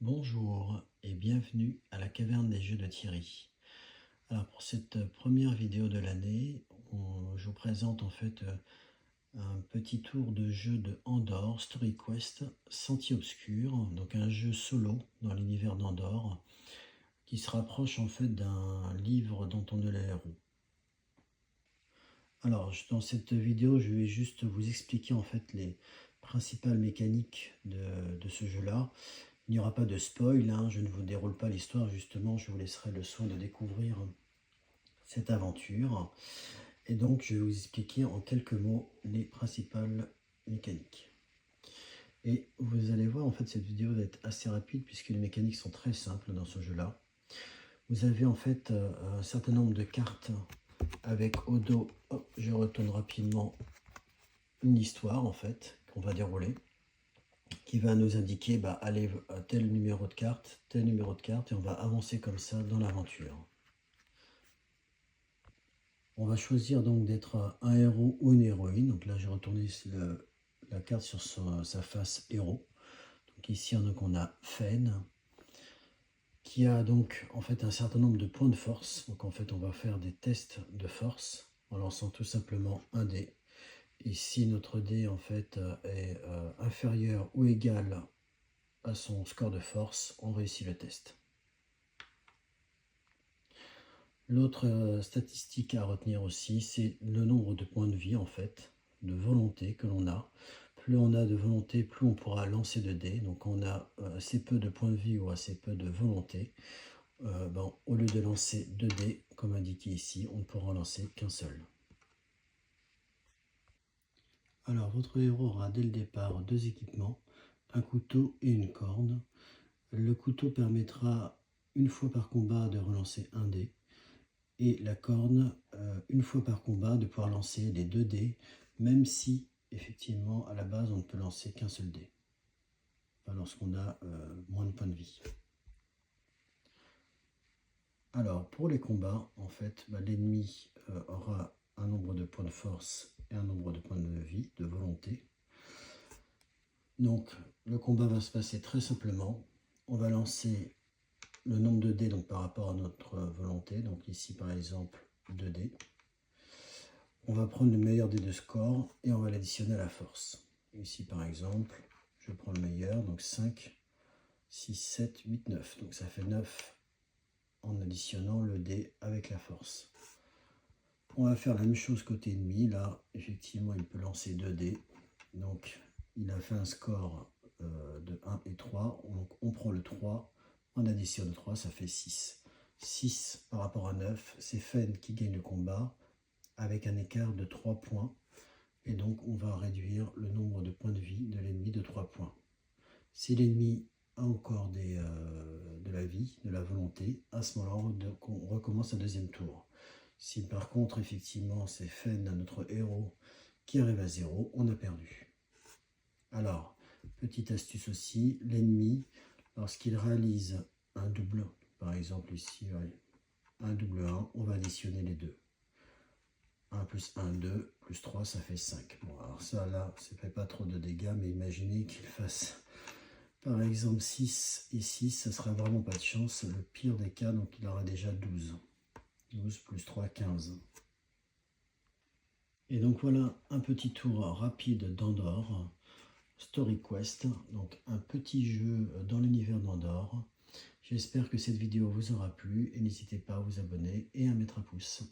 Bonjour et bienvenue à la caverne des jeux de Thierry. Alors pour cette première vidéo de l'année, je vous présente en fait un petit tour de jeu de Andorre, Story Quest, Sentier Obscur, donc un jeu solo dans l'univers d'Andorre qui se rapproche en fait d'un livre dont on est le héros. Alors dans cette vidéo, je vais juste vous expliquer en fait les principales mécaniques de ce jeu-là. Il n'y aura pas de spoil, hein, je ne vous déroule pas l'histoire, justement, je vous laisserai le soin de découvrir cette aventure. Et donc, je vais vous expliquer en quelques mots les principales mécaniques. Et vous allez voir, en fait, cette vidéo va être assez rapide puisque les mécaniques sont très simples dans ce jeu-là. Vous avez en fait un certain nombre de cartes avec au dos, hop, je retourne rapidement, une histoire en fait qu'on va dérouler, qui va nous indiquer, allez, tel numéro de carte, tel numéro de carte, et on va avancer comme ça dans l'aventure. On va choisir donc d'être un héros ou une héroïne. Donc là, j'ai retourné la carte sur sa face héros. Donc ici, on a Fen, qui a donc en fait un certain nombre de points de force. Donc en fait, on va faire des tests de force en lançant tout simplement un dé. Et si notre dé en fait est inférieur ou égal à son score de force, on réussit le test. L'autre statistique à retenir aussi, c'est le nombre de points de vie en fait, de volonté que l'on a. Plus on a de volonté, plus on pourra lancer de dés. Donc on a assez peu de points de vie ou assez peu de volonté. Au lieu de lancer 2 dés, comme indiqué ici, on ne pourra en lancer qu'un seul. Alors votre héros aura dès le départ 2 équipements, un couteau et une corne. Le couteau permettra une fois par combat de relancer un dé. Et la corne, une fois par combat, de pouvoir lancer les 2 dés, même si, effectivement, à la base, on ne peut lancer qu'un seul dé. Enfin, lorsqu'on a moins de points de vie. Alors, pour les combats, en fait, l'ennemi aura un nombre de points de force et un nombre de points de vie, de volonté. Donc, le combat va se passer très simplement. On va lancer le nombre de dés donc, par rapport à notre volonté. Donc ici, par exemple, 2 dés. On va prendre le meilleur des 2 scores et on va l'additionner à la force. Ici, par exemple, je prends le meilleur, donc 5, 6, 7, 8, 9. Donc ça fait 9 en additionnant le dé avec la force. On va faire la même chose côté ennemi. Là, effectivement, il peut lancer 2 dés. Donc, il a fait un score de 1 et 3. Donc, on prend le 3, on additionne 3, ça fait 6. 6 par rapport à 9, c'est Fen qui gagne le combat avec un écart de 3 points. Et donc, on va réduire le nombre de points de vie de l'ennemi de 3 points. Si l'ennemi a encore de la vie, de la volonté, à ce moment-là, on recommence un deuxième tour. Si par contre, effectivement, c'est Fen, notre héros, qui arrive à 0, on a perdu. Alors, petite astuce aussi, l'ennemi, lorsqu'il réalise un double, par exemple ici, un double 1, on va additionner les 2. 1 plus 1, 2, plus 3, ça fait 5. Bon, alors ça, là, ça ne fait pas trop de dégâts, mais imaginez qu'il fasse, par exemple, 6 et 6, ça ne sera vraiment pas de chance. Le pire des cas, donc il aura déjà 12. 12 plus 3, 15. Et donc voilà un petit tour rapide d'Andorre, Story Quest, donc un petit jeu dans l'univers d'Andorre. J'espère que cette vidéo vous aura plu et n'hésitez pas à vous abonner et à mettre un pouce.